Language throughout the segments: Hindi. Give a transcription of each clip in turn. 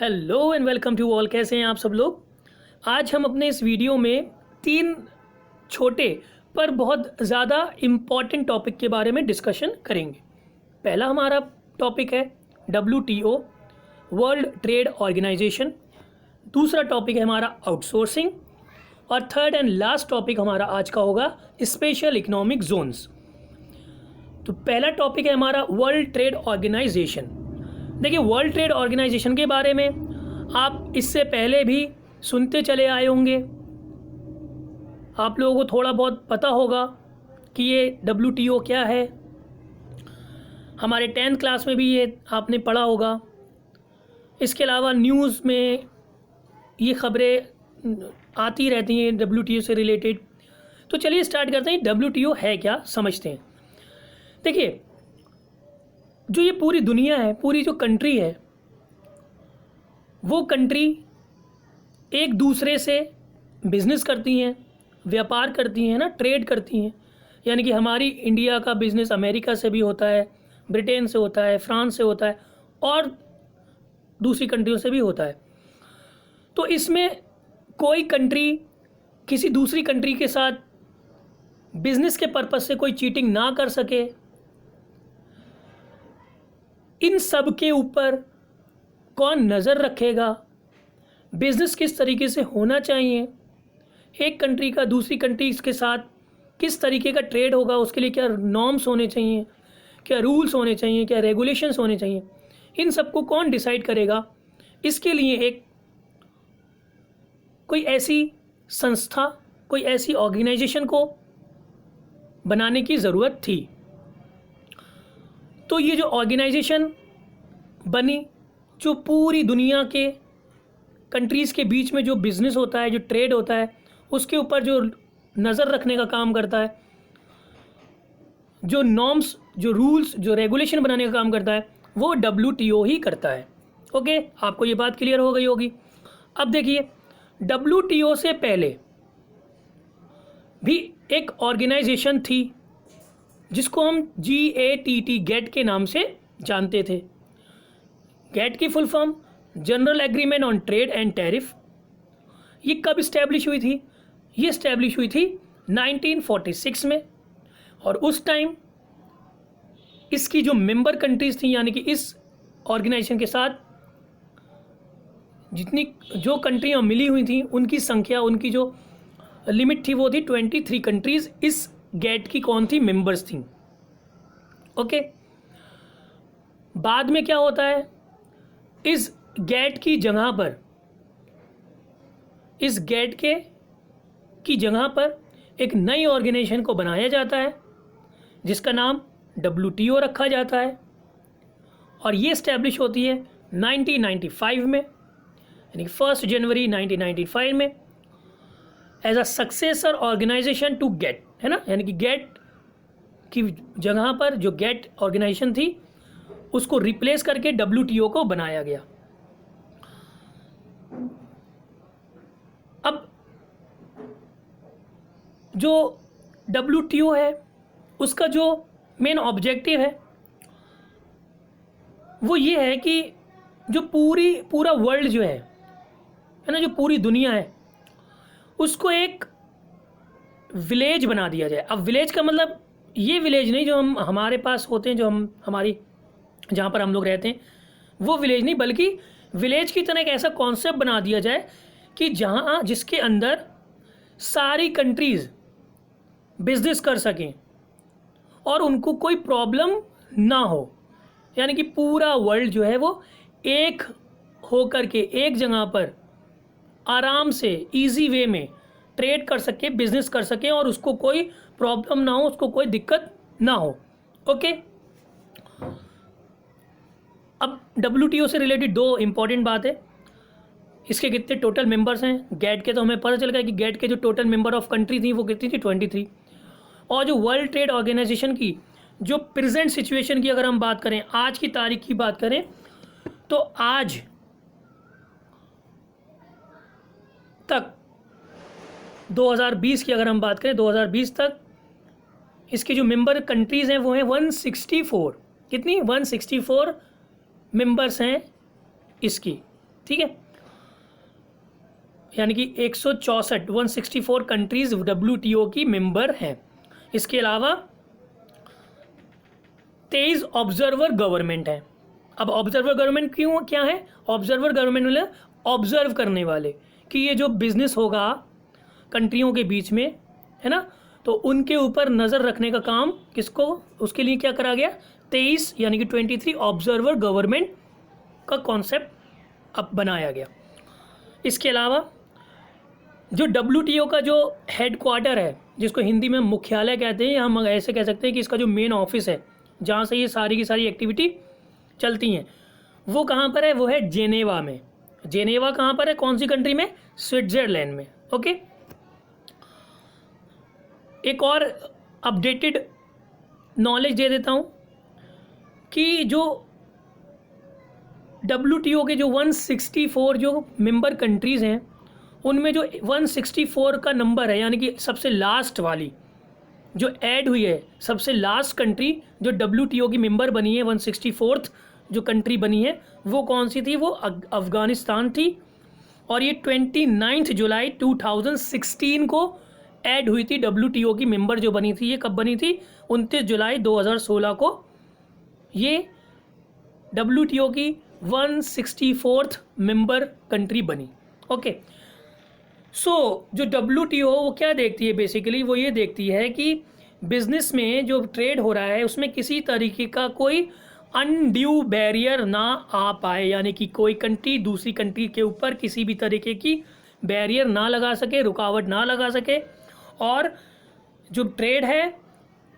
Hello and welcome to all. कैसे हैं आप सब लोग। आज हम अपने इस वीडियो में 3 छोटे पर बहुत ज़्यादा इम्पॉर्टेंट टॉपिक के बारे में डिस्कशन करेंगे। पहला हमारा टॉपिक है WTO, वर्ल्ड ट्रेड ऑर्गेनाइजेशन। दूसरा टॉपिक है हमारा आउटसोर्सिंग। और थर्ड एंड लास्ट टॉपिक हमारा आज का होगा स्पेशल इकोनॉमिक जोन्स। तो पहला टॉपिक है हमारा वर्ल्ड ट्रेड ऑर्गेनाइजेशन। देखिए, वर्ल्ड ट्रेड ऑर्गेनाइजेशन के बारे में आप इससे पहले भी सुनते चले आए होंगे। आप लोगों को थोड़ा बहुत पता होगा कि ये WTO क्या है। हमारे 10th क्लास में भी ये आपने पढ़ा होगा। इसके अलावा न्यूज़ में ये खबरें आती रहती हैं WTO से रिलेटेड। तो चलिए स्टार्ट करते हैं। WTO है क्या, समझते हैं। देखिए, जो ये पूरी दुनिया है, पूरी जो कंट्री है, वो कंट्री एक दूसरे से बिज़नेस करती हैं, व्यापार करती हैं ना, ट्रेड करती हैं। यानी कि हमारी इंडिया का बिज़नेस अमेरिका से भी होता है, ब्रिटेन से होता है, फ्रांस से होता है और दूसरी कंट्रियों से भी होता है। तो इसमें कोई कंट्री किसी दूसरी कंट्री के साथ बिज़नेस के पर्पज़ से कोई चीटिंग ना कर सके, इन सब के ऊपर कौन नज़र रखेगा, बिज़नेस किस तरीके से होना चाहिए, एक कंट्री का दूसरी कंट्री के साथ किस तरीके का ट्रेड होगा, उसके लिए क्या नॉर्म्स होने चाहिए, क्या रूल्स होने चाहिए, क्या रेगुलेशंस होने चाहिए, इन सब को कौन डिसाइड करेगा। इसके लिए एक कोई ऐसी संस्था, कोई ऐसी ऑर्गेनाइजेशन को बनाने की ज़रूरत थी। तो ये जो ऑर्गेनाइजेशन बनी, जो पूरी दुनिया के कंट्रीज़ के बीच में जो बिज़नेस होता है, जो ट्रेड होता है, उसके ऊपर जो नज़र रखने का काम करता है, जो नॉर्म्स, जो रूल्स, जो रेगुलेशन बनाने का काम करता है, वो WTO ही करता है। ओके, आपको ये बात क्लियर हो गई होगी। अब देखिए, WTO से पहले भी एक ऑर्गेनाइजेशन थी जिसको हम GATT, गेट के नाम से जानते थे। गेट की full form general agreement on trade and tariff. ये कब इस्टेब्लिश हुई थी? ये इस्टेब्लिश हुई थी 1946 में। और उस टाइम इसकी जो मेंबर कंट्रीज़ थी, यानी कि इस ऑर्गेनाइजेशन के साथ जितनी जो कंट्रियाँ मिली हुई थी, उनकी संख्या, उनकी जो लिमिट थी वो थी 23 कंट्रीज़ इस गेट की कौन थी, मेंबर्स थी। ओके, बाद में क्या होता है, इस गेट की जगह पर, इस गेट के की जगह पर एक नई ऑर्गेनाइजेशन को बनाया जाता है जिसका नाम WTO रखा जाता है। और ये इस्टेब्लिश होती है 1995 में, यानी 1 जनवरी 1995 में, as a successor organisation to GATT, है ना। यानी कि गेट की जगह पर जो गेट ऑर्गेनाइजेशन थी उसको रिप्लेस करके WTO को बनाया गया। अब जो WTO है उसका जो मेन ऑब्जेक्टिव है वो ये है कि जो पूरा वर्ल्ड जो है ना, जो पूरी दुनिया है, उसको एक विलेज बना दिया जाए। अब विलेज का मतलब ये विलेज नहीं जो हमारे पास होते हैं, जो हमारी जहाँ पर हम लोग रहते हैं, वो विलेज नहीं, बल्कि विलेज की तरह एक ऐसा कॉन्सेप्ट बना दिया जाए कि जिसके अंदर सारी कंट्रीज़ बिजनेस कर सकें और उनको कोई प्रॉब्लम ना हो। यानी कि पूरा वर्ल्ड जो है वो एक हो कर के एक जगह पर आराम से इजी वे में ट्रेड कर सके, बिजनेस कर सके और उसको कोई प्रॉब्लम ना हो, उसको कोई दिक्कत ना हो। ओके, अब WTO से रिलेटेड 2 इम्पॉर्टेंट बात है। इसके कितने टोटल मेंबर्स हैं गेट के, तो हमें पता चल गया कि गेट के जो टोटल मेंबर ऑफ कंट्री थी वो कितनी थी, 23। और जो वर्ल्ड ट्रेड ऑर्गेनाइजेशन की जो प्रेजेंट सिचुएशन की अगर हम बात करें, आज की तारीख की बात करें, तो आज तक 2020 की अगर हम बात करें, 2020 तक इसकी जो मेंबर कंट्रीज़ हैं वो हैं 164। कितनी? 164 मेंबर्स हैं इसकी। ठीक है, यानी कि 164 कंट्रीज WTO की मेंबर हैं। इसके अलावा 23 ऑब्जर्वर गवर्नमेंट है। अब ऑब्जर्वर गवर्नमेंट क्यों, क्या है? ऑब्जर्वर गवर्नमेंट मतलब ऑब्जर्व करने वाले, कि ये जो बिजनेस होगा कंट्रियों के बीच में, है ना, तो उनके ऊपर नज़र रखने का काम किसको, उसके लिए क्या करा गया? 23 यानी कि 23 ऑब्जर्वर गवर्नमेंट का कॉन्सेप्ट अब बनाया गया। इसके अलावा जो WTO का जो हेडक्वार्टर है, जिसको हिंदी में मुख्यालय कहते हैं, या हम ऐसे कह सकते हैं कि इसका जो मेन ऑफिस है जहाँ से ये सारी की सारी एक्टिविटी चलती हैं, वो कहाँ पर है? वो है जेनेवा में। जेनेवा कहाँ पर है? कौन सी कंट्री में? स्विट्जरलैंड में। ओके, एक और अपडेटेड नॉलेज दे देता हूँ कि जो WTO के जो 164 जो मेंबर कंट्रीज़ हैं, उनमें जो 164 का नंबर है, यानी कि सबसे लास्ट वाली जो ऐड हुई है, सबसे लास्ट कंट्री जो WTO की मेंबर बनी है, 164th जो कंट्री बनी है, वो कौन सी थी? वो अफ़गानिस्तान थी। और ये 29 जुलाई 2016 को ऐड हुई थी। WTO की मेंबर जो बनी थी, ये कब बनी थी? 29 जुलाई 2016 को ये WTO की 164th मेंबर कंट्री बनी। ओके, सो जो WTO वो क्या देखती है बेसिकली? वो ये देखती है कि बिजनेस में जो ट्रेड हो रहा है उसमें किसी तरीके का कोई अनड्यू बैरियर ना आ पाए, यानी कि कोई कंट्री दूसरी कंट्री के ऊपर किसी भी तरीके की बैरियर ना लगा सके, रुकावट ना लगा सके, और जो ट्रेड है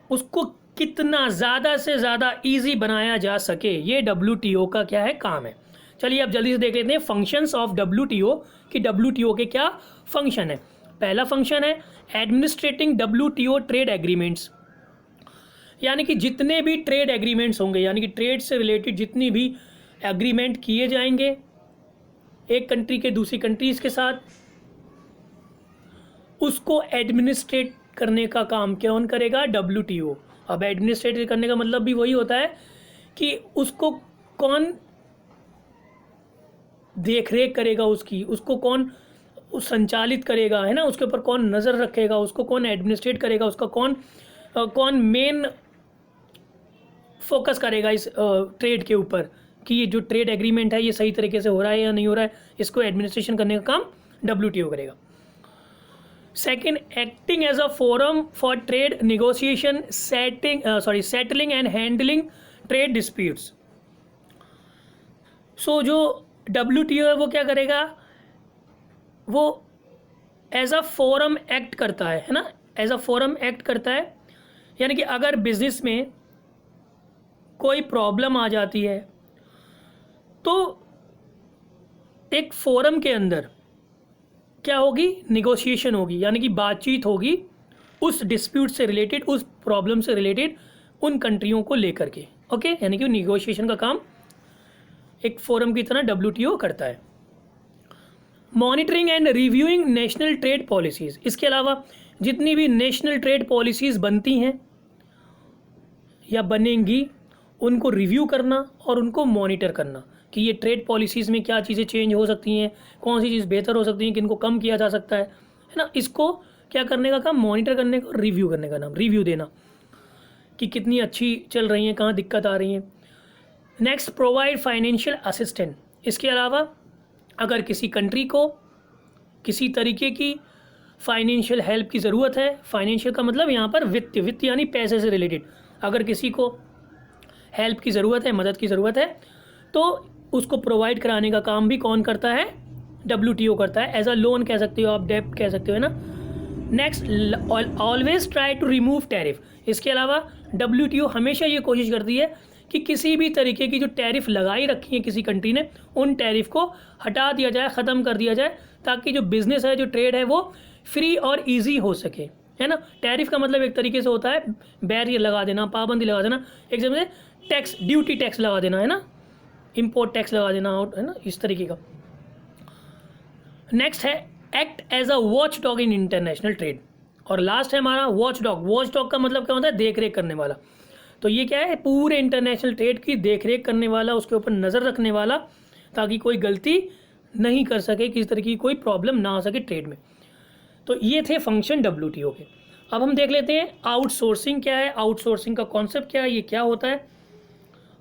उसको कितना ज़्यादा से ज़्यादा ईजी बनाया जा सके, ये WTO का क्या है? काम है। चलिए अब जल्दी से देख लेते हैं फंक्शंस ऑफ WTO कि WTO के क्या फंक्शन है। पहला फंक्शन है एडमिनिस्ट्रेटिंग WTO ट्रेड एग्रीमेंट्स, यानी कि जितने भी ट्रेड एग्रीमेंट्स होंगे, यानी कि ट्रेड से रिलेटेड जितनी भी एग्रीमेंट किए जाएंगे एक कंट्री के दूसरी कंट्रीज़ के साथ, उसको एडमिनिस्ट्रेट करने का काम कौन करेगा? WTO। अब एडमिनिस्ट्रेट करने का मतलब भी वही होता है कि उसको कौन देख रेख करेगा, उसको कौन संचालित करेगा, है ना, उसके ऊपर कौन नज़र रखेगा, उसको कौन एडमिनिस्ट्रेट करेगा, उसका कौन मेन फोकस करेगा इस ट्रेड के ऊपर कि ये जो ट्रेड एग्रीमेंट है ये सही तरीके से हो रहा है या नहीं हो रहा है, इसको एडमिनिस्ट्रेशन करने का काम WTO करेगा। Second, acting as a forum for trade negotiation, settling and handling trade disputes. So जो WTO है वो क्या करेगा? वो एज अ फोरम एक्ट करता है ना, एज अ फोरम एक्ट करता है, यानी कि अगर बिजनेस में कोई प्रॉब्लम आ जाती है तो एक फोरम के अंदर क्या होगी? निगोशिएशन होगी, यानी कि बातचीत होगी उस डिस्प्यूट से रिलेटेड, उस प्रॉब्लम से रिलेटेड उन कंट्रियों को लेकर के। ओके, यानी कि निगोशिएशन का काम एक फोरम की तरह WTO करता है। Monitoring and reviewing national trade policies, इसके अलावा जितनी भी नेशनल ट्रेड पॉलिसीज़ बनती हैं या बनेंगी उनको रिव्यू करना और उनको मॉनिटर करना कि ये ट्रेड पॉलिसीज़ में क्या चीज़ें चेंज हो सकती हैं, कौन सी चीज़ बेहतर हो सकती हैं, किनको कम किया जा सकता है ना, इसको क्या करने का काम? मॉनिटर करने का, रिव्यू करने का नाम, रिव्यू देना कि कितनी अच्छी चल रही हैं, कहाँ दिक्कत आ रही हैं। नेक्स्ट, प्रोवाइड फाइनेंशियल असिस्टेंट, इसके अलावा अगर किसी कंट्री को किसी तरीके की फाइनेंशियल हेल्प की ज़रूरत है, फाइनेंशियल का मतलब यहाँ पर वित्त यानी पैसे से रिलेटेड, अगर किसी को हेल्प की ज़रूरत है, मदद की ज़रूरत है, तो उसको प्रोवाइड कराने का काम भी कौन करता है? WTO करता है। एज अ लोन कह सकते हो आप, डेब्ट कह सकते हो, है ना। Next, always try to remove tariff, इसके अलावा WTO हमेशा ये कोशिश करती है कि किसी भी तरीके की जो टैरिफ लगाई रखी है किसी कंट्री ने, उन टैरिफ को हटा दिया जाए, ख़त्म कर दिया जाए, ताकि जो बिज़नेस है, जो ट्रेड है, वो फ्री और ईजी हो सके, है ना। टैरिफ का मतलब एक तरीके से होता है बैरियर लगा देना, पाबंदी लगा देना, एक जगह से टैक्स, ड्यूटी टैक्स लगा देना, है ना, इम्पोर्ट टैक्स लगा देना, है ना, इस तरीके का। नेक्स्ट है act as a watch dog in international trade, और लास्ट है हमारा वॉच डॉग। वॉच डॉग का मतलब क्या होता है? देख रेख करने वाला। तो ये क्या है? पूरे इंटरनेशनल ट्रेड की देख रेख करने वाला, उसके ऊपर नज़र रखने वाला, ताकि कोई गलती नहीं कर सके, किसी तरह की कोई प्रॉब्लम ना आ सके ट्रेड में। तो ये थे फंक्शन WTO के। अब हम देख लेते हैं आउटसोर्सिंग क्या है, आउटसोर्सिंग का कॉन्सेप्ट क्या है, ये क्या होता है।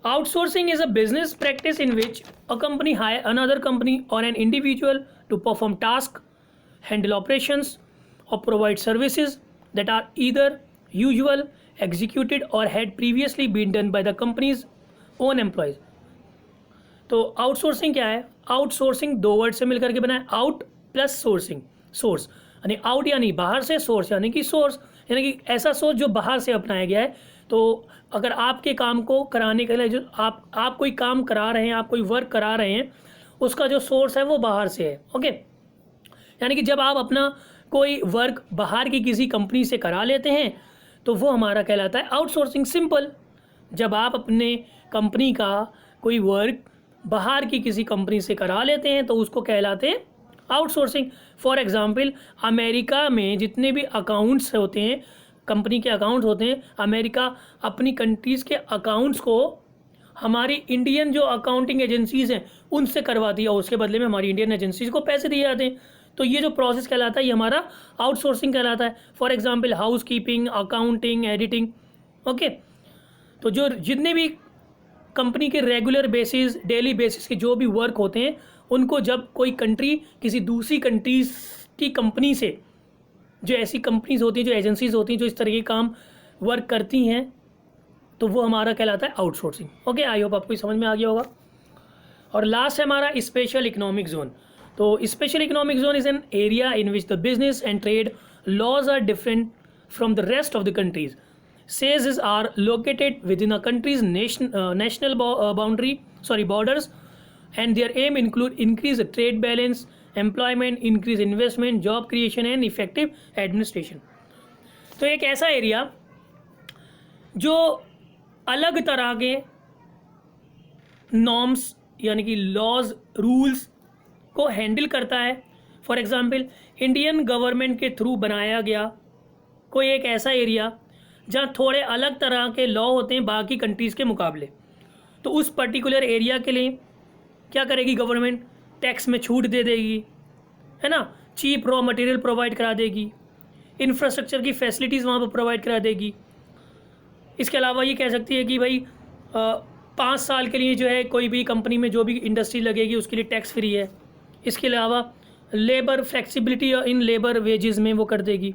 Outsourcing is a business practice in which a company hire another company or an individual to perform task, handle operations or provide services that are either usual, executed or had previously been done by the company's own employees. तो आउटसोर्सिंग क्या है, आउटसोर्सिंग दो वर्ड से मिलकर के बना है, आउट प्लस सोर्सिंग, सोर्स यानी आउट यानी बाहर से, सोर्स यानी कि सोर्स यानी कि ऐसा सोर्स जो बाहर से अपनाया गया है। तो अगर आपके काम को कराने के लिए जो आप कोई काम करा रहे हैं, आप कोई वर्क करा रहे हैं, उसका जो सोर्स है वो बाहर से है। ओके, यानी कि जब आप अपना कोई वर्क बाहर की किसी कंपनी से करा लेते हैं तो वो हमारा कहलाता है आउटसोर्सिंग। सिंपल, जब आप अपने कंपनी का कोई वर्क बाहर की किसी कंपनी से करा लेते हैं तो उसको कहलाते हैं आउटसोर्सिंग। फॉर एग्जांपल, अमेरिका में जितने भी अकाउंट्स होते हैं, कंपनी के अकाउंट्स होते हैं, अमेरिका अपनी कंट्रीज़ के अकाउंट्स को हमारी इंडियन जो अकाउंटिंग एजेंसीज़ हैं उनसे करवाती है और उसके बदले में हमारी इंडियन एजेंसीज़ को पैसे दिए जाते हैं। तो ये जो प्रोसेस कहलाता है ये हमारा आउटसोर्सिंग कहलाता है। For example, house keeping, accounting, editing. Okay, तो जो जितने भी कंपनी के रेगुलर बेसिस, डेली बेसिस के जो भी वर्क होते हैं, उनको जब कोई कंट्री किसी दूसरी कंट्रीज की कंपनी से, जो ऐसी कंपनीज होती हैं, जो एजेंसीज होती हैं जो इस तरह के काम वर्क करती हैं, तो वो हमारा कहलाता है आउटसोर्सिंग। ओके, आई होप आपको समझ में आ गया होगा। और लास्ट है हमारा स्पेशल इकोनॉमिक जोन। तो special economic zone is an area in which the business and trade laws are different from the rest of the countries. SEZs are located within a country's national borders, and their aim include increase trade balance, employment, increase investment, job creation and effective administration। तो एक ऐसा एरिया जो अलग तरह के नॉर्म्स यानी कि लॉज, रूल्स को हैंडल करता है। फॉर एग्जांपल, इंडियन गवर्नमेंट के थ्रू बनाया गया कोई एक ऐसा एरिया जहाँ थोड़े अलग तरह के लॉ होते हैं बाकी कंट्रीज़ के मुकाबले, तो उस पर्टिकुलर एरिया के लिए क्या करेगी गवर्नमेंट, टैक्स में छूट दे देगी, है ना, चीप रॉ मटेरियल प्रोवाइड करा देगी, इंफ्रास्ट्रक्चर की फैसिलिटीज़ वहाँ पर प्रोवाइड करा देगी। इसके अलावा ये कह सकती है कि भाई 5 साल के लिए जो है कोई भी कंपनी में जो भी इंडस्ट्री लगेगी उसके लिए टैक्स फ्री है। इसके अलावा labour flexibility in labour wages में वो कर देगी।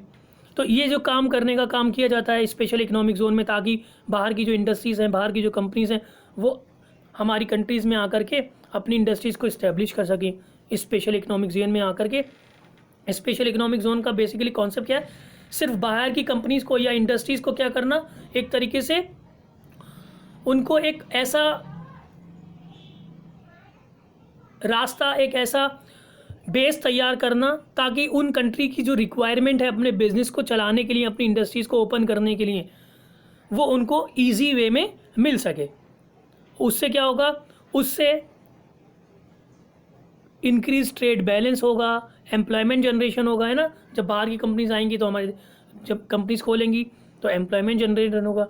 तो ये जो काम करने का काम किया जाता है स्पेशल इकोनॉमिक जोन में, ताकि बाहर की जो इंडस्ट्रीज़ हैं, बाहर की जो कंपनीज़ हैं, वो हमारी कंट्रीज़ में आकर के अपनी इंडस्ट्रीज़ को इस्टेब्लिश कर सकें स्पेशल इकोनॉमिक जोन में आकर के। स्पेशल इकोनॉमिक जोन का बेसिकली कॉन्सेप्ट क्या है, सिर्फ बाहर की कंपनीज़ को या इंडस्ट्रीज़ को क्या करना, एक तरीके से उनको एक ऐसा रास्ता, एक ऐसा बेस तैयार करना ताकि उन कंट्री की जो रिक्वायरमेंट है अपने बिजनेस को चलाने के लिए, अपनी इंडस्ट्रीज़ को ओपन करने के लिए, वो उनको इजी वे में मिल सके। उससे क्या होगा, उससे इंक्रीज ट्रेड बैलेंस होगा, एम्प्लॉयमेंट जनरेशन होगा, है ना। जब बाहर की कंपनीज आएंगी तो हमारे, जब कंपनीज खोलेंगी तो एम्प्लॉयमेंट जनरेशन होगा,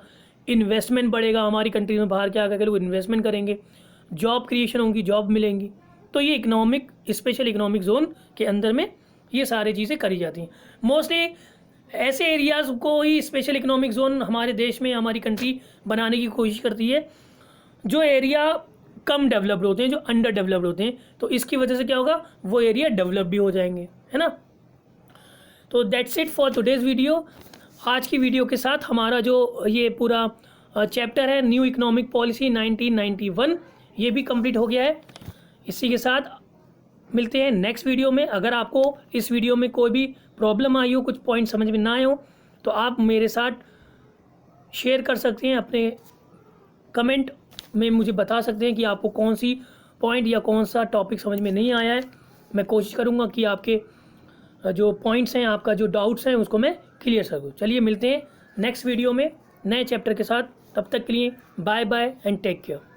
इन्वेस्टमेंट बढ़ेगा, हमारी कंट्री में बाहर के आकर के लोग इन्वेस्टमेंट करेंगे, जॉब क्रिएशन होगी, जॉब मिलेंगी। तो ये इकोनॉमिक, स्पेशल इकोनॉमिक जोन के अंदर में ये सारी चीज़ें करी जाती हैं। मोस्टली ऐसे एरियाज़ को ही स्पेशल इकोनॉमिक जोन हमारे देश में, हमारी कंट्री बनाने की कोशिश करती है, जो एरिया कम डेवलप्ड होते हैं, जो अंडर डेवलप्ड होते हैं। तो इसकी वजह से क्या होगा, वो एरिया डेवलप भी हो जाएंगे, है ना। तो that's it for today's video. आज की वीडियो के साथ हमारा जो ये पूरा चैप्टर है न्यू इकोनॉमिक पॉलिसी 1991, ये भी कंप्लीट हो गया है। इसी के साथ मिलते हैं नेक्स्ट वीडियो में। अगर आपको इस वीडियो में कोई भी प्रॉब्लम आई हो, कुछ पॉइंट समझ में ना आए हो, तो आप मेरे साथ शेयर कर सकते हैं, अपने कमेंट में मुझे बता सकते हैं कि आपको कौन सी पॉइंट या कौन सा टॉपिक समझ में नहीं आया है। मैं कोशिश करूँगा कि आपके जो पॉइंट्स हैं, आपका जो डाउट्स हैं, उसको मैं क्लियर करूँ। चलिए मिलते हैं नेक्स्ट वीडियो में नए चैप्टर के साथ। तब तक के लिए bye bye and take care.